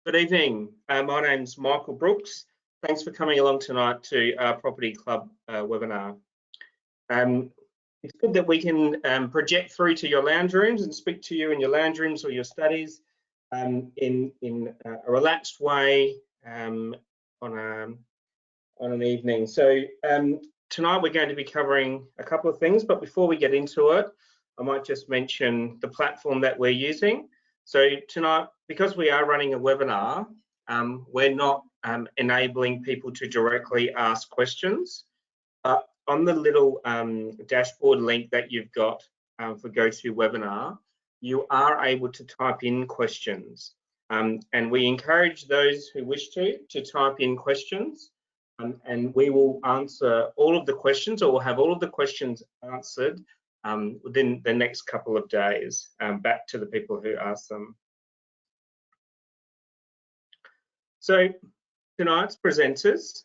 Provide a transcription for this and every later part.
Good evening. My name's Michael Brooks. Thanks for coming along tonight to our Property Club webinar. It's good that we can project through to your lounge rooms and speak to you in your lounge rooms or your studies in a relaxed way on an evening. So tonight we're going to be covering a couple of things, but before we get into it, I might just mention the platform that we're using. So tonight, because we are running a webinar, we're not enabling people to directly ask questions. On the little dashboard link that you've got for GoToWebinar, you are able to type in questions. And we encourage those who wish to type in questions, and we will answer all of the questions, or we'll have all of the questions answered within the next couple of days, back to the people who asked them. So tonight's presenters,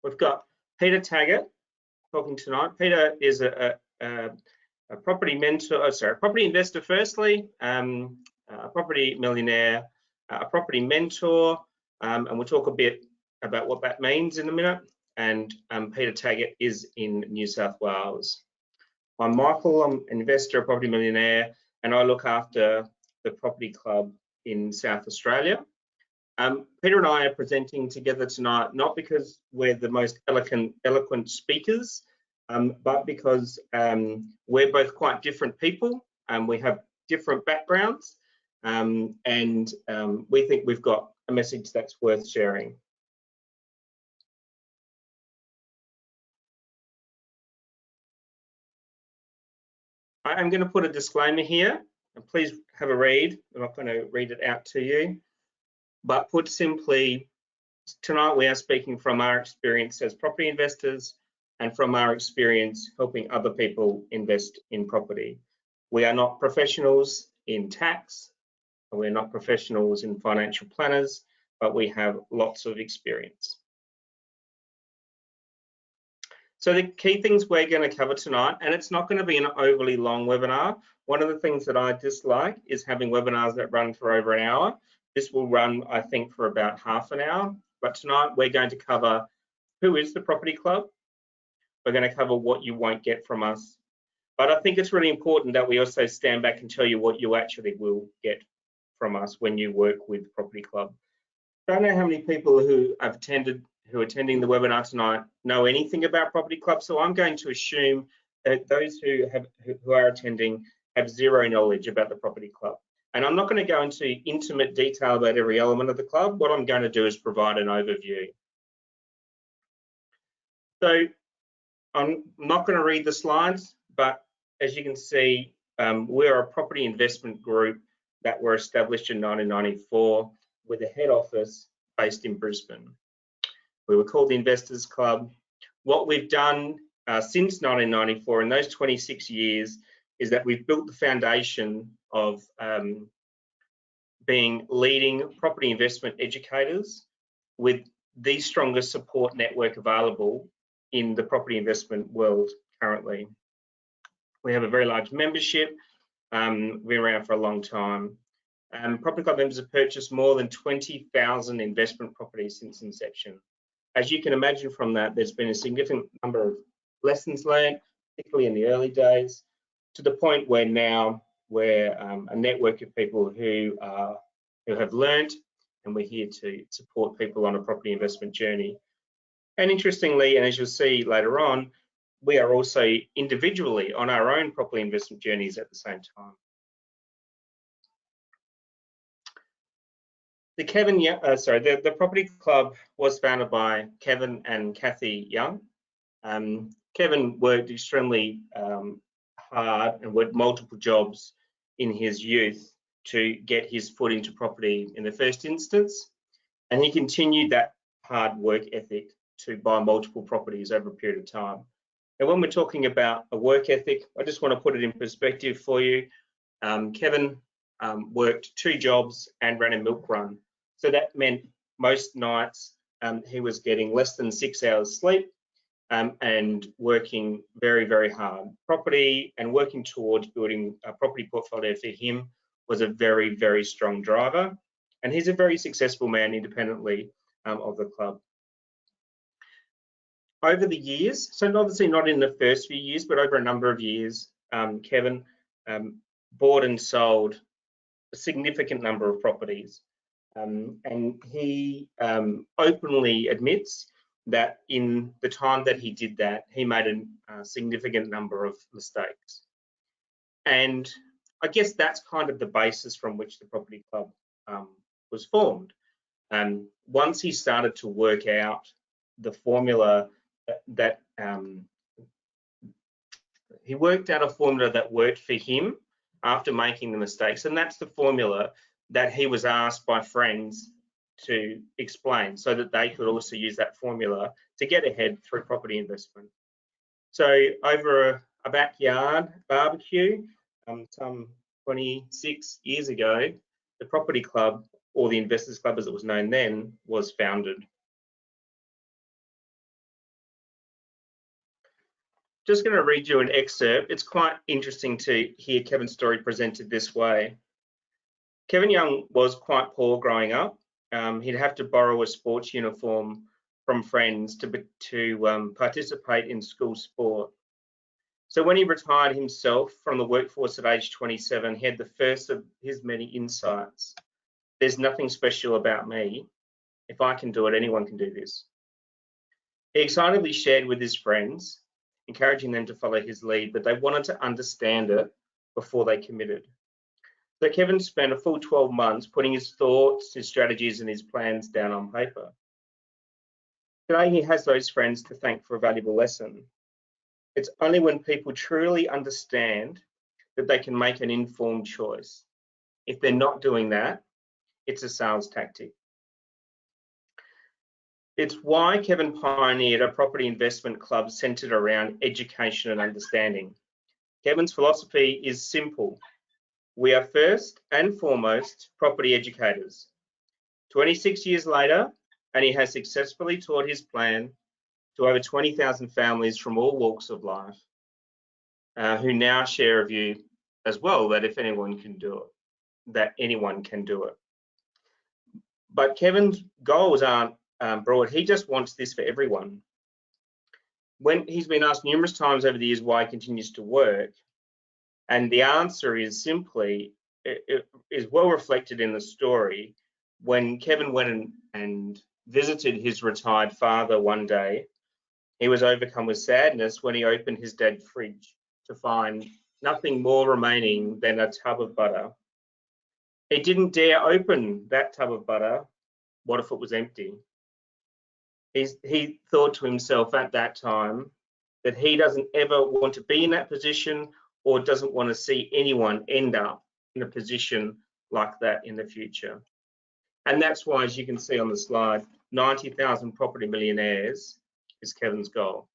we've got Peter Taggart talking tonight. Peter is a property mentor, property investor firstly, a property millionaire, a property mentor, and we'll talk a bit about what that means in a minute. And Peter Taggart is in New South Wales. I'm Michael, I'm an investor, a property millionaire, and I look after the Property Club in South Australia. Peter and I are presenting together tonight, not because we're the most eloquent speakers, but because we're both quite different people and we have different backgrounds, and we think we've got a message that's worth sharing. I'm going to put a disclaimer here, and please have a read. I'm not going to read it out to you, but put simply, tonight we are speaking from our experience as property investors and from our experience helping other people invest in property. We are not professionals in tax, and we're not professionals in financial planners, but we have lots of experience. So the key things we're going to cover tonight, and it's not going to be an overly long webinar. One of the things that I dislike is having webinars that run for over an hour. This will run, I think, for about half an hour. But tonight we're going to cover who is the Property Club. We're going to cover what you won't get from us. But I think it's really important that we also stand back and tell you what you actually will get from us when you work with Property Club. I don't know how many people who are attending the webinar tonight know anything about Property Club, so I'm going to assume that those who are attending have zero knowledge about the Property Club. And I'm not going to go into intimate detail about every element of the club. What I'm going to do is provide an overview. So I'm not going to read the slides, but as you can see, we're a property investment group that were established in 1994 with a head office based in Brisbane. We were called the Investors Club. What we've done since 1994, in those 26 years, is that we've built the foundation of being leading property investment educators with the strongest support network available in the property investment world currently. We have a very large membership. We've been around for a long time. Property Club members have purchased more than 20,000 investment properties since inception. As you can imagine from that, there's been a significant number of lessons learned, particularly in the early days, to the point where now we're a network of people who have learned, and we're here to support people on a property investment journey. And interestingly, and as you'll see later on, we are also individually on our own property investment journeys at the same time. The Property Club was founded by Kevin and Kathy Young. Kevin worked extremely hard and worked multiple jobs in his youth to get his foot into property in the first instance, and he continued that hard work ethic to buy multiple properties over a period of time. And when we're talking about a work ethic, I just want to put it in perspective for you. Kevin worked 2 jobs and ran a milk run. So that meant most nights he was getting less than 6 hours sleep and working very, very hard. Property and working towards building a property portfolio for him was a very, very strong driver. And he's a very successful man independently of the club. Over the years, so obviously not in the first few years, but over a number of years, Kevin bought and sold a significant number of properties. And he openly admits that in the time that he did that, he made a significant number of mistakes. And I guess that's kind of the basis from which the property club was formed. Once he started to work out the formula that he worked out a formula that worked for him after making the mistakes, and that's the formula that he was asked by friends to explain so that they could also use that formula to get ahead through property investment. So over a backyard barbecue some 26 years ago, the property club, or the investors club as it was known then, was founded. Just going to read you an excerpt. It's quite interesting to hear Kevin's story presented this way. Kevin Young was quite poor growing up. He'd have to borrow a sports uniform from friends to participate in school sport. So when he retired himself from the workforce at age 27, he had the first of his many insights. There's nothing special about me. If I can do it, anyone can do this. He excitedly shared with his friends, encouraging them to follow his lead, but they wanted to understand it before they committed. So Kevin spent a full 12 months putting his thoughts, his strategies, and his plans down on paper. Today, he has those friends to thank for a valuable lesson. It's only when people truly understand that they can make an informed choice. If they're not doing that, it's a sales tactic. It's why Kevin pioneered a property investment club centered around education and understanding. Kevin's philosophy is simple. We are first and foremost property educators. 26 years later, and he has successfully taught his plan to over 20,000 families from all walks of life, who now share a view as well that if anyone can do it, that anyone can do it. But Kevin's goals aren't broad. He just wants this for everyone. When he's been asked numerous times over the years why he continues to work, and the answer is simply, it is well reflected in the story. When Kevin went and visited his retired father one day, he was overcome with sadness when he opened his dad's fridge to find nothing more remaining than a tub of butter. He didn't dare open that tub of butter. What if it was empty? He thought to himself at that time that he doesn't ever want to be in that position, or doesn't want to see anyone end up in a position like that in the future. And that's why, as you can see on the slide, 90,000 property millionaires is Kevin's goal.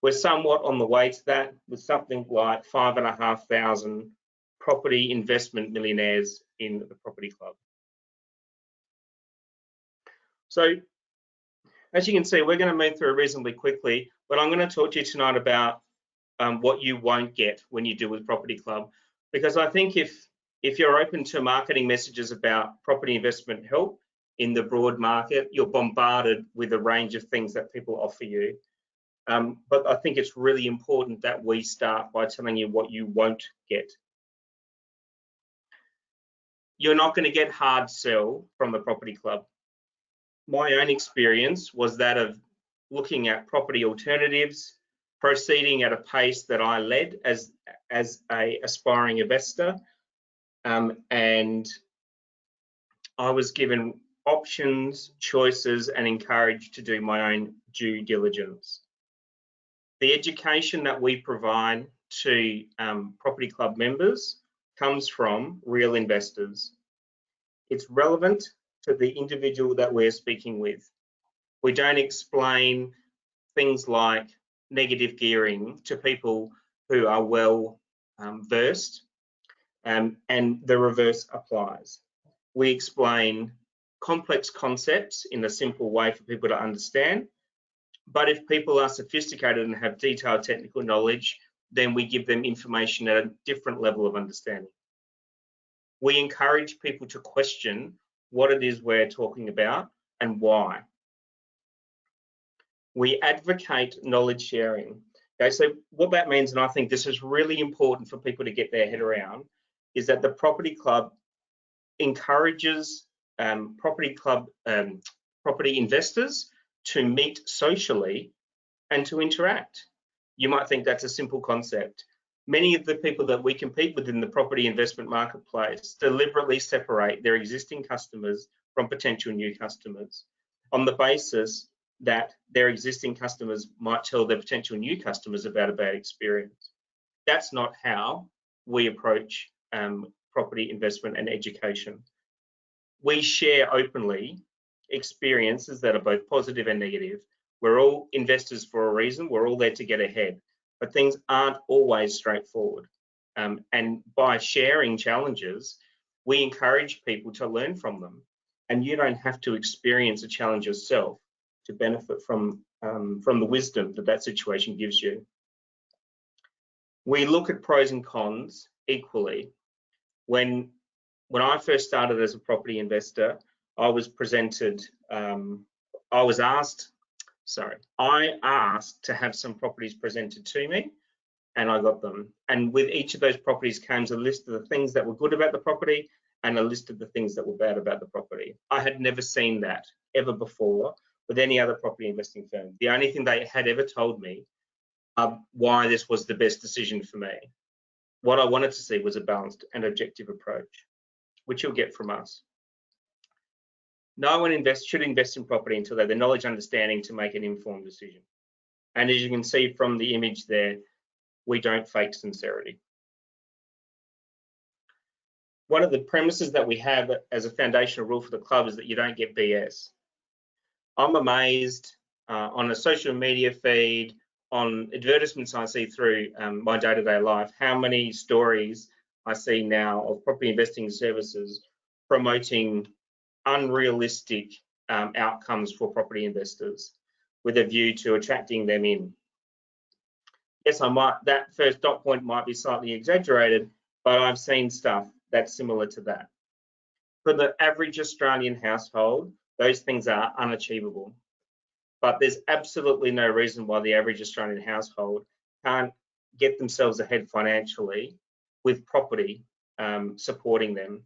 We're somewhat on the way to that, with something like 5,500 property investment millionaires in the property club. So, as you can see, we're going to move through reasonably quickly, but I'm going to talk to you tonight about what you won't get when you deal with property club, because I think if you're open to marketing messages about property investment help in the broad market, you're bombarded with a range of things that people offer you. But I think it's really important that we start by telling you what you won't get. You're not going to get hard sell from the property club. My own experience was that of looking at property alternatives, proceeding at a pace that I led as a aspiring investor, and I was given options, choices, and encouraged to do my own due diligence. The education that we provide to property club members comes from real investors. It's relevant to the individual that we're speaking with. We don't explain things like negative gearing to people who are well versed, and the reverse applies. We explain complex concepts in a simple way for people to understand, but if people are sophisticated and have detailed technical knowledge, then we give them information at a different level of understanding. We encourage people to question what it is we're talking about and why. We advocate knowledge sharing. Okay, so what that means, and I think this is really important for people to get their head around, is that the property club encourages property investors to meet socially and to interact. You might think that's a simple concept. Many of the people that we compete with in the property investment marketplace deliberately separate their existing customers from potential new customers on the basis that their existing customers might tell their potential new customers about a bad experience. That's not how we approach property investment and education. We share openly experiences that are both positive and negative. We're all investors for a reason. We're all there to get ahead, but things aren't always straightforward. And by sharing challenges, we encourage people to learn from them. And you don't have to experience a challenge yourself to benefit from the wisdom that that situation gives you. We look at pros and cons equally. When I first started as a property investor, I asked to have some properties presented to me, and I got them. And with each of those properties came a list of the things that were good about the property and a list of the things that were bad about the property. I had never seen that ever before with any other property investing firm. The only thing they had ever told me why this was the best decision for me. What I wanted to see was a balanced and objective approach, which you'll get from us. No one should invest in property until they have the knowledge and understanding to make an informed decision. And as you can see from the image there, we don't fake sincerity. One of the premises that we have as a foundational rule for the club is that you don't get BS. I'm amazed on a social media feed, on advertisements I see through my day-to-day life, how many stories I see now of property investing services promoting unrealistic outcomes for property investors with a view to attracting them in. Yes, that first dot point might be slightly exaggerated, but I've seen stuff that's similar to that. For the average Australian household, those things are unachievable. But there's absolutely no reason why the average Australian household can't get themselves ahead financially with property supporting them.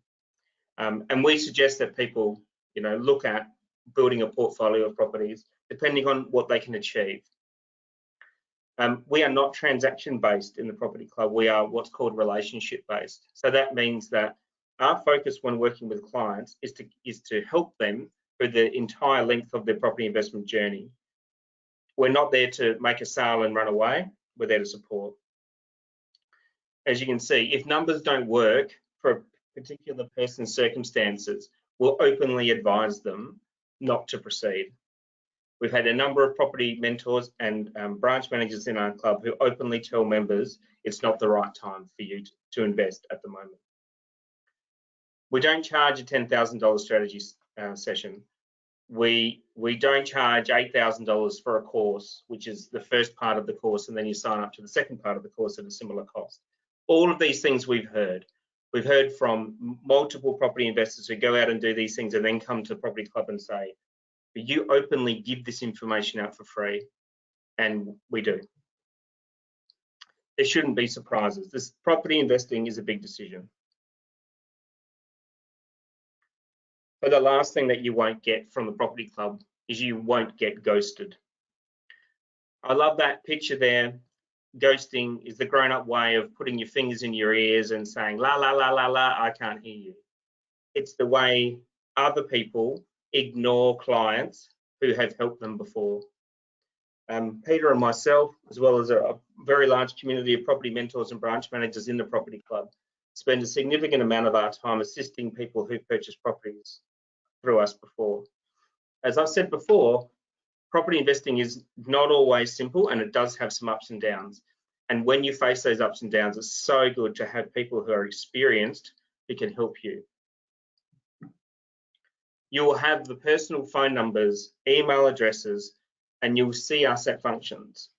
And we suggest that people, look at building a portfolio of properties depending on what they can achieve. We are not transaction-based in the property club. We are what's called relationship-based. So that means that our focus when working with clients is to help them through the entire length of their property investment journey. We're not there to make a sale and run away. We're there to support. As you can see, if numbers don't work for a particular person's circumstances, we'll openly advise them not to proceed. We've had a number of property mentors and branch managers in our club who openly tell members it's not the right time for you to invest at the moment. We don't charge a $10,000 strategy session. We don't charge $8,000 for a course, which is the first part of the course, and then you sign up to the second part of the course at a similar cost. All of these things we've heard. We've heard from multiple property investors who go out and do these things and then come to Property Club and say, you openly give this information out for free, and we do. There shouldn't be surprises. This property investing is a big decision. But the last thing that you won't get from the Property Club is you won't get ghosted. I love that picture there. Ghosting is the grown-up way of putting your fingers in your ears and saying, la, la, la, la, la, I can't hear you. It's the way other people ignore clients who have helped them before. Peter and myself, as well as a very large community of property mentors and branch managers in the Property Club, spend a significant amount of our time assisting people who purchase properties through us before. As I've said before, property investing is not always simple, and it does have some ups and downs. And when you face those ups and downs, it's so good to have people who are experienced who can help you. You will have the personal phone numbers, email addresses, and you'll see us at functions.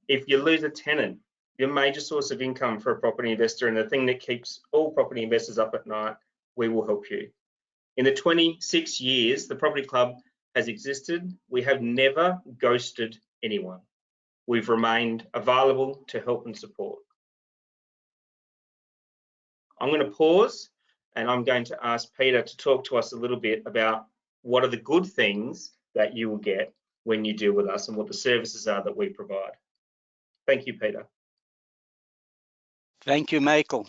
If you lose a tenant, your major source of income for a property investor and the thing that keeps all property investors up at night we will help you. In the 26 years the Property Club has existed, we have never ghosted anyone. We've remained available to help and support. I'm going to pause and I'm going to ask Peter to talk to us a little bit about what are the good things that you will get when you deal with us and what the services are that we provide. Thank you, Peter. Thank you, Michael.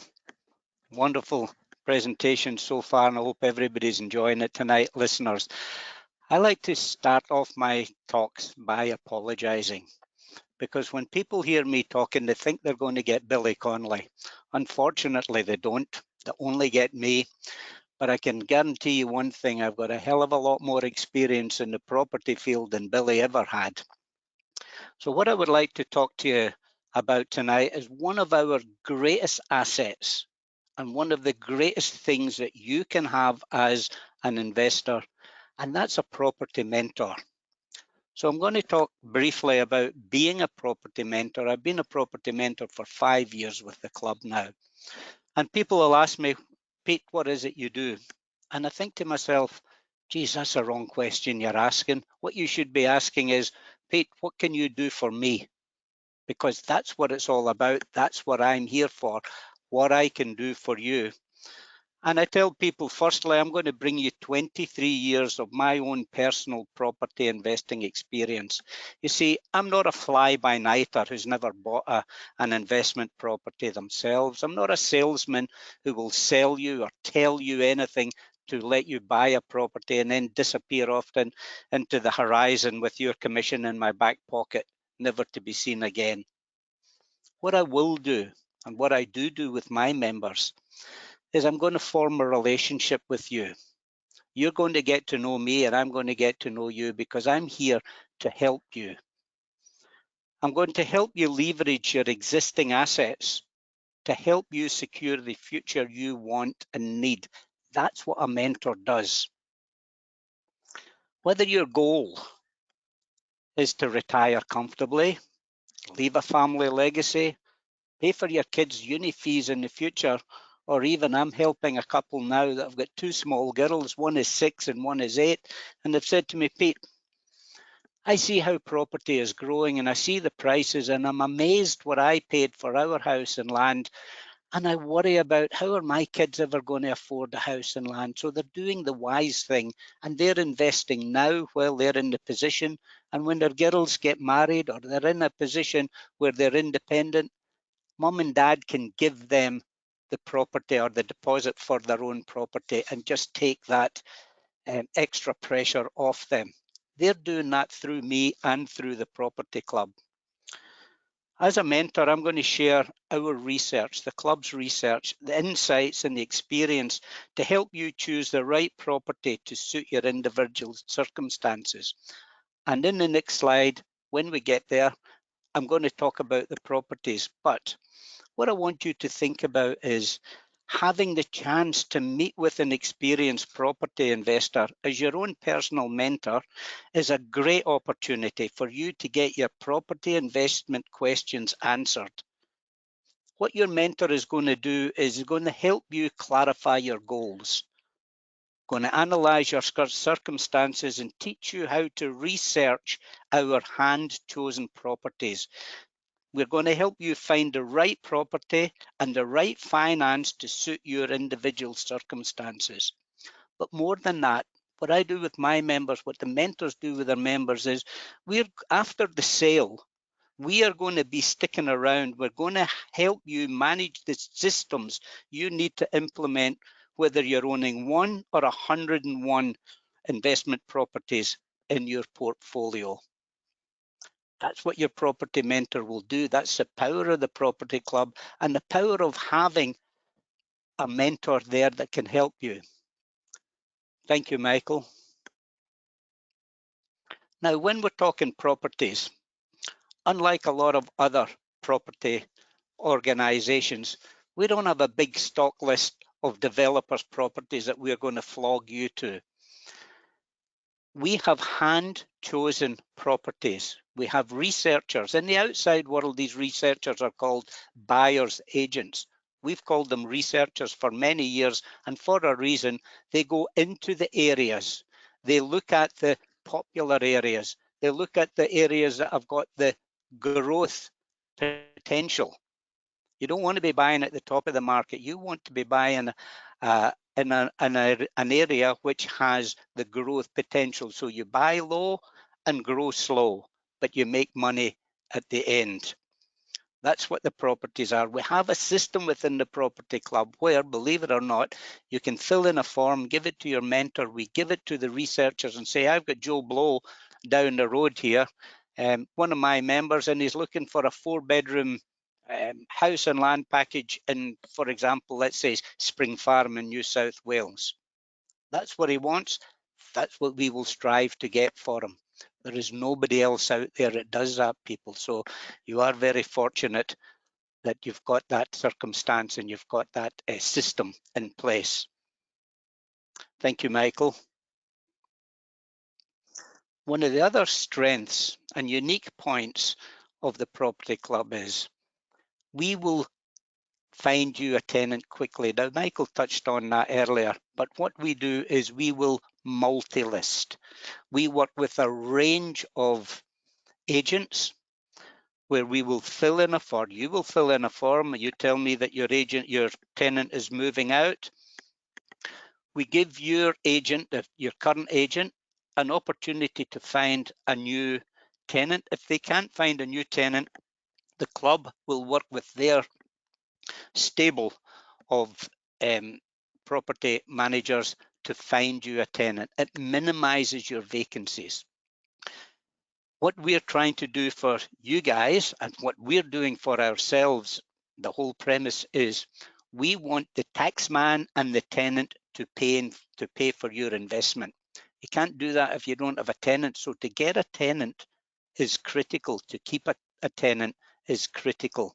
Wonderful presentation so far, and I hope everybody's enjoying it tonight, listeners. I like to start off my talks by apologising, because when people hear me talking, they think they're going to get Billy Connolly. Unfortunately, they don't. They only get me. But I can guarantee you one thing, I've got a hell of a lot more experience in the property field than Billy ever had. So what I would like to talk to you about tonight is one of our greatest assets and one of the greatest things that you can have as an investor, and that's a property mentor. So I'm going to talk briefly about being a property mentor. I've been a property mentor for 5 years with the club now. And people will ask me, Pete, what is it you do? And I think to myself, geez, that's a wrong question you're asking. What you should be asking is, Pete, what can you do for me? Because that's what it's all about. That's what I'm here for, what I can do for you. And I tell people, firstly, I'm going to bring you 23 years of my own personal property investing experience. You see, I'm not a fly-by-nighter who's never bought an investment property themselves. I'm not a salesman who will sell you or tell you anything to let you buy a property and then disappear off into the horizon with your commission in my back pocket, never to be seen again. What I will do, and what I do with my members, is I'm going to form a relationship with you. You're going to get to know me and I'm going to get to know you, because I'm here to help you. I'm going to help you leverage your existing assets to help you secure the future you want and need. That's what a mentor does. Whether your goal is to retire comfortably, leave a family legacy, pay for your kids' uni fees in the future, or even I'm helping a couple now that have got 2 small girls, one is 6 and one is 8, and they've said to me, Pete, I see how property is growing and I see the prices and I'm amazed what I paid for our house and land, and I worry about how are my kids ever going to afford a house and land. So they're doing the wise thing and they're investing now while they're in the position, and when their girls get married or they're in a position where they're independent, Mum and Dad can give them the property or the deposit for their own property and just take that extra pressure off them. They're doing that through me and through the Property Club. As a mentor, I'm going to share our research, the club's research, the insights and the experience to help you choose the right property to suit your individual circumstances. And in the next slide, when we get there, I'm going to talk about the properties. But what I want you to think about is having the chance to meet with an experienced property investor as your own personal mentor is a great opportunity for you to get your property investment questions answered. What your mentor is going to do is going to help you clarify your goals, going to analyze your circumstances and teach you how to research our hand-chosen properties. We're going to help you find the right property and the right finance to suit your individual circumstances. But more than that, what I do with my members, what the mentors do with their members is, after the sale, we are going to be sticking around. We're going to help you manage the systems you need to implement, whether you're owning 1 or 101 investment properties in your portfolio. That's what your property mentor will do. That's the power of the Property Club and the power of having a mentor there that can help you. Thank you, Michael. Now, when we're talking properties, unlike a lot of other property organizations, we don't have a big stock list of developers' properties that we're going to flog you to. We have hand-chosen properties. We have researchers. In the outside world, these researchers are called buyer's agents. We've called them researchers for many years, and for a reason. They go into the areas. They look at the popular areas. They look at the areas that have got the growth potential. You don't want to be buying at the top of the market. You want to be buying in an area which has the growth potential. So you buy low and grow slow, but you make money at the end. That's what the properties are. We have a system within the property club where, believe it or not, you can fill in a form, give it to your mentor. We give it to the researchers and say, I've got Joe Blow down the road here, one of my members, and he's looking for a 4-bedroom house and land package in, for example, let's say Spring Farm in New South Wales. That's what he wants. That's what we will strive to get for him. There is nobody else out there that does that, people. So you are very fortunate that you've got that circumstance and you've got that system in place. Thank you, Michael. One of the other strengths and unique points of the property club is we will find you a tenant quickly. Now, Michael touched on that earlier, but what we do is we will multi-list. We work with a range of agents where we will fill in a form. You will fill in a form. You tell me that your tenant is moving out. We give your agent, your current agent, an opportunity to find a new tenant. If they can't find a new tenant, the club will work with their stable of property managers to find you a tenant. It minimizes your vacancies. What we're trying to do for you guys and what we're doing for ourselves, the whole premise is we want the taxman and the tenant to pay for your investment. You can't do that if you don't have a tenant. So to get a tenant is critical. To keep a tenant is critical.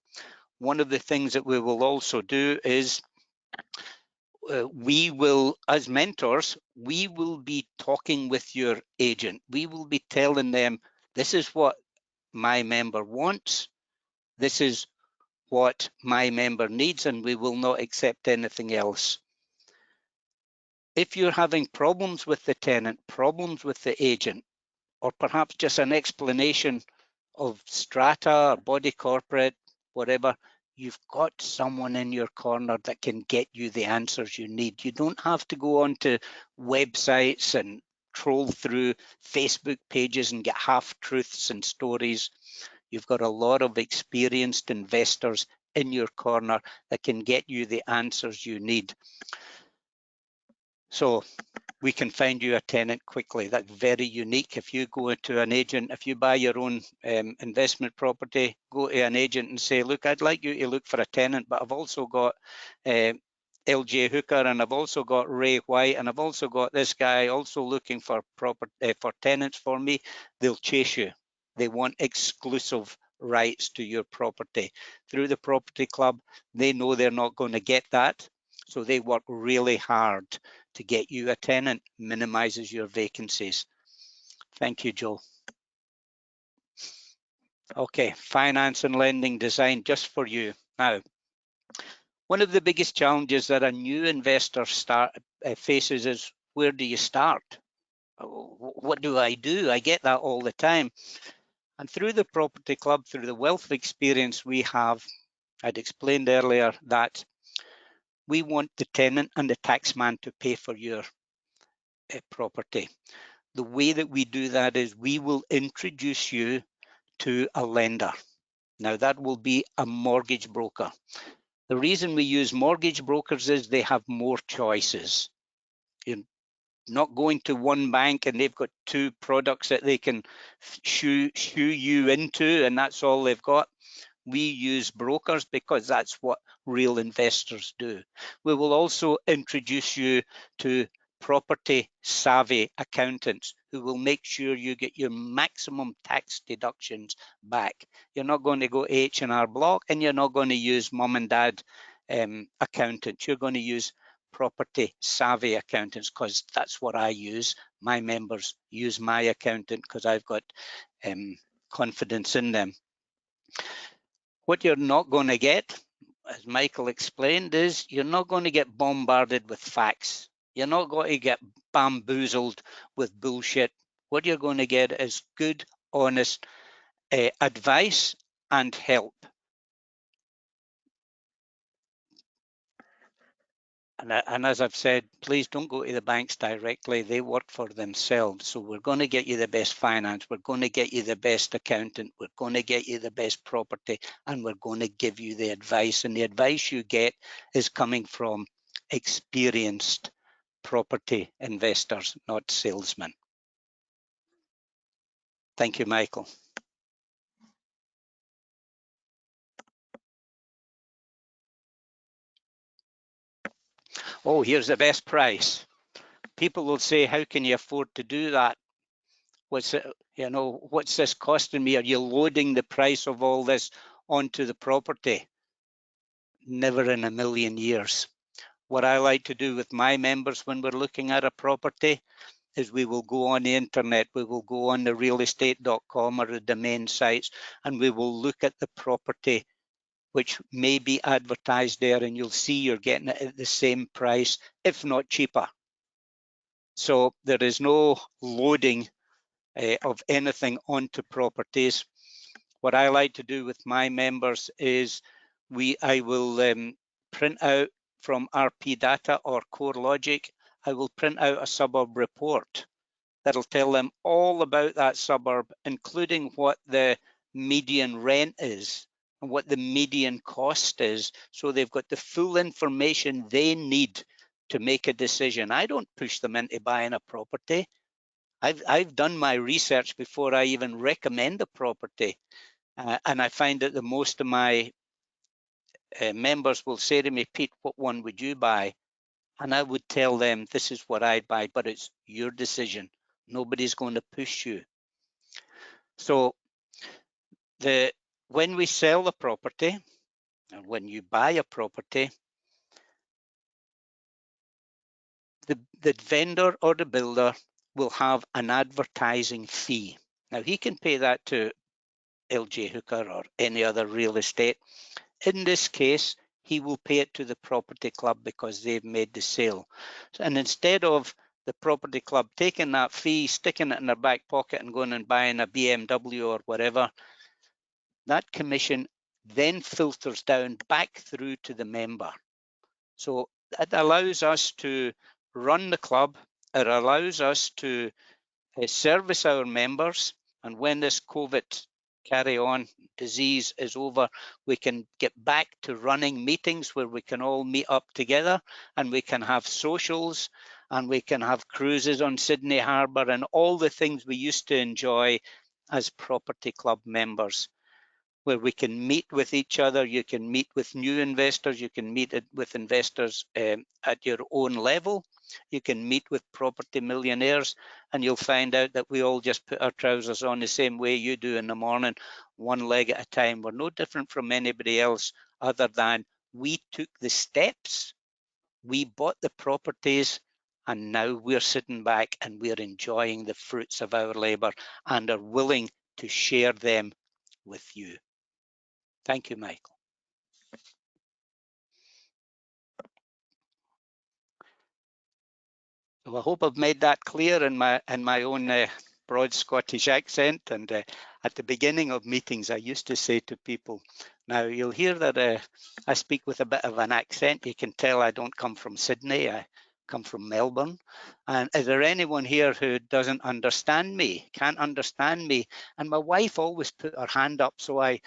One of the things that we will also do is we will, as mentors, we will be talking with your agent. We will be telling them, this is what my member wants. This is what my member needs, and we will not accept anything else. If you're having problems with the tenant, problems with the agent, or perhaps just an explanation of strata or body corporate, whatever, you've got someone in your corner that can get you the answers you need. You don't have to go onto websites and troll through Facebook pages and get half-truths and stories. You've got a lot of experienced investors in your corner that can get you the answers you need. So we can find you a tenant quickly. That's very unique. If you go to an agent, if you buy your own investment property, go to an agent and say, look, I'd like you to look for a tenant, but I've also got LJ Hooker, and I've also got Ray White, and I've also got this guy also looking for tenants for me. They'll chase you. They want exclusive rights to your property. Through the property club, they know they're not going to get that. So they work really hard to get you a tenant, minimizes your vacancies. Thank you, Joe. Okay, finance and lending design just for you. Now, one of the biggest challenges that a new investor faces is, where do you start? What do? I get that all the time. And through the property club, through the wealth of experience we have, I'd explained earlier that we want the tenant and the taxman to pay for your property. The way that we do that is we will introduce you to a lender. Now that will be a mortgage broker. The reason we use mortgage brokers is they have more choices. You're not going to one bank and they've got 2 products that they can shoo you into, and that's all they've got. We use brokers because that's what real investors do. We will also introduce you to property savvy accountants who will make sure you get your maximum tax deductions back. You're not going to go H&R Block, and you're not going to use mom and dad accountants. You're going to use property savvy accountants, because that's what I use. My members use my accountant because I've got confidence in them. What you're not going to get as Michael explained, is you're not going to get bombarded with facts. You're not going to get bamboozled with bullshit. What you're going to get is good, honest advice and help. And as I've said, please don't go to the banks directly. They work for themselves. So we're going to get you the best finance. We're going to get you the best accountant. We're going to get you the best property, and we're going to give you the advice. And the advice you get is coming from experienced property investors, not salesmen. Thank you, Michael. Oh, here's the best price. People will say, how can you afford to do that? What's it, what's this costing me? Are you loading the price of all this onto the property? Never in a million years. What I like to do with my members when we're looking at a property is we will go on the internet, we will go on the realestate.com or the domain sites, and we will look at the property which may be advertised there, and you'll see you're getting it at the same price, if not cheaper. So there is no loading of anything onto properties. What I like to do with my members is I will print out from RP Data or CoreLogic, I will print out a suburb report that'll tell them all about that suburb, including what the median rent is and what the median cost is. So they've got the full information they need to make a decision. I don't push them into buying a property. I've done my research before I even recommend a property. And I find that the most of my members will say to me, Pete, what one would you buy? And I would tell them, this is what I'd buy, but it's your decision. Nobody's going to push you. So when we sell the property, and when you buy a property, the vendor or the builder will have an advertising fee. Now, he can pay that to LJ Hooker or any other real estate. In this case, he will pay it to the property club because they've made the sale. And instead of the property club taking that fee, sticking it in their back pocket and going and buying a BMW or whatever, that commission then filters down back through to the member. So it allows us to run the club. It allows us to service our members. And when this COVID carry-on disease is over, we can get back to running meetings where we can all meet up together, and we can have socials, and we can have cruises on Sydney Harbour and all the things we used to enjoy as property club members, where we can meet with each other. You can meet with new investors. You can meet with investors at your own level. You can meet with property millionaires, and you'll find out that we all just put our trousers on the same way you do in the morning, one leg at a time. We're no different from anybody else, other than we took the steps, we bought the properties, and now we're sitting back and we're enjoying the fruits of our labor and are willing to share them with you. Thank you, Michael. So I hope I've made that clear in my own broad Scottish accent. And at the beginning of meetings, I used to say to people, now you'll hear that I speak with a bit of an accent. You can tell I don't come from Sydney. I come from Melbourne. And is there anyone here who doesn't understand me, can't understand me? And my wife always put her hand up. So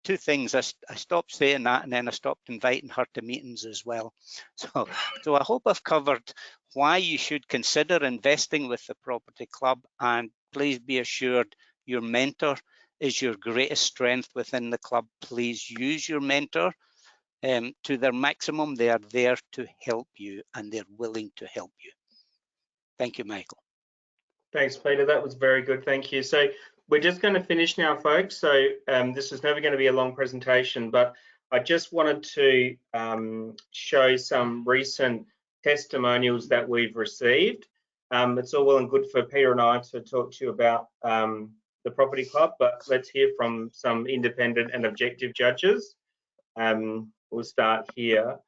two things. I stopped saying that, and then I stopped inviting her to meetings as well. So I hope I've covered why you should consider investing with the property club, and please be assured your mentor is your greatest strength within the club. Please use your mentor to their maximum. They are there to help you, and they're willing to help you. Thank you, Michael. Thanks, Peter. That was very good. Thank you. So we're just going to finish now, folks. So this is never going to be a long presentation, but I just wanted to show some recent testimonials that we've received. It's all well and good for Peter and I to talk to you about the property club, but let's hear from some independent and objective judges. we'll start here.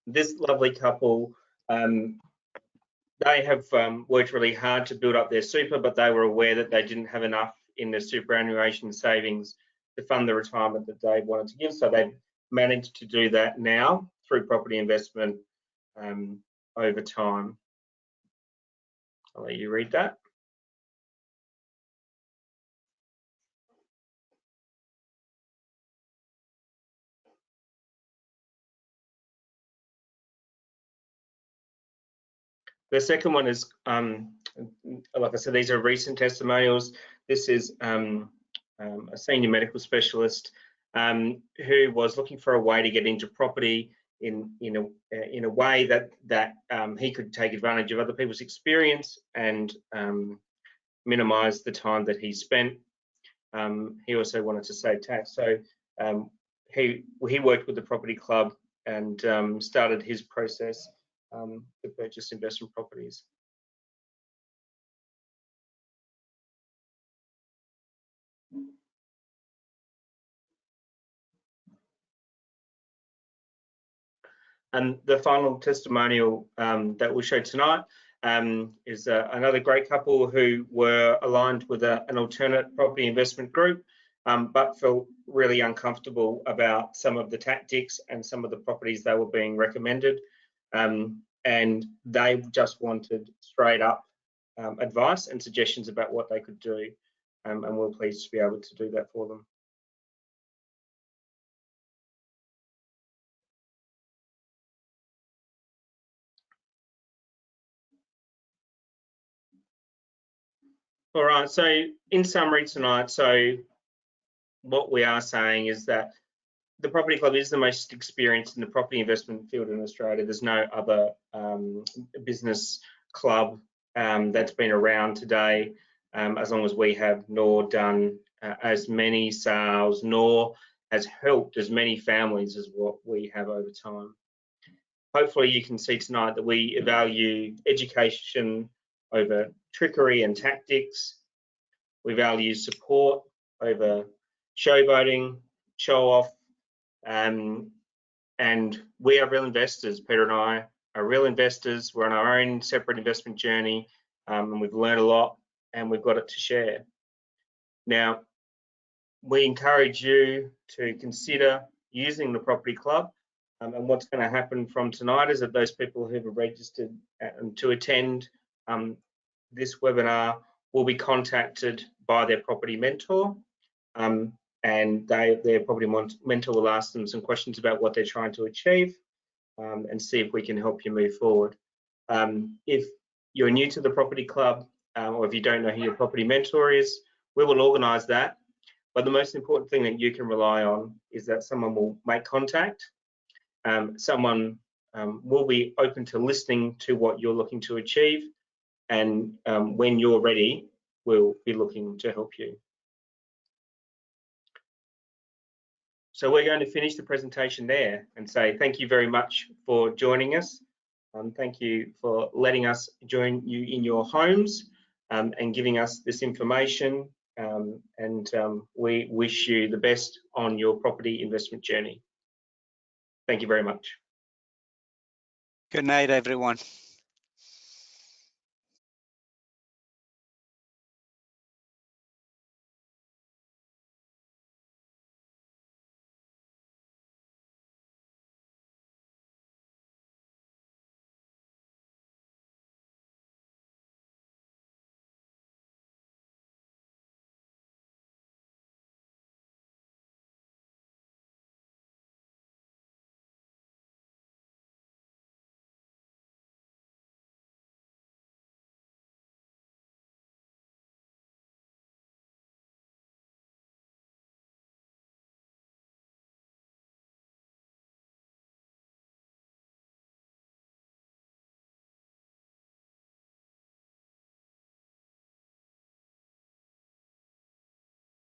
This lovely couple, they have worked really hard to build up their super, but they were aware that they didn't have enough in their superannuation savings to fund the retirement that they wanted to give. So they've managed to do that now through property investment over time. I'll let you read that. The second one is, like I said, these are recent testimonials. This is a senior medical specialist who was looking for a way to get into property in a way that he could take advantage of other people's experience and minimise the time that he spent. He also wanted to save tax, so he worked with the property club and started his process to purchase investment properties. And the final testimonial that we'll show tonight is another great couple who were aligned with an alternate property investment group, but felt really uncomfortable about some of the tactics and some of the properties they were being recommended. And they just wanted straight up advice and suggestions about what they could do. And we're pleased to be able to do that for them. All right, so in summary tonight, so what we are saying is that the Property Club is the most experienced in the property investment field in Australia. There's no other business club that's been around today as long as we have, nor done as many sales, nor has helped as many families as what we have over time. Hopefully you can see tonight that we value education over trickery and tactics. We value support over showboating, show off, and we are real investors. Peter and I are real investors. We're on our own separate investment journey, and we've learned a lot and we've got it to share. Now, we encourage you to consider using the Property Club, and what's going to happen from tonight is that those people who have registered to attend this webinar will be contacted by their property mentor, and their property mentor will ask them some questions about what they're trying to achieve and see if we can help you move forward. If you're new to the Property Club or if you don't know who your property mentor is, we will organise that. But the most important thing that you can rely on is that someone will make contact. Someone will be open to listening to what you're looking to achieve, and when you're ready, we'll be looking to help you. So we're going to finish the presentation there and say thank you very much for joining us. Thank you for letting us join you in your homes and giving us this information. We wish you the best on your property investment journey. Thank you very much. Good night, everyone.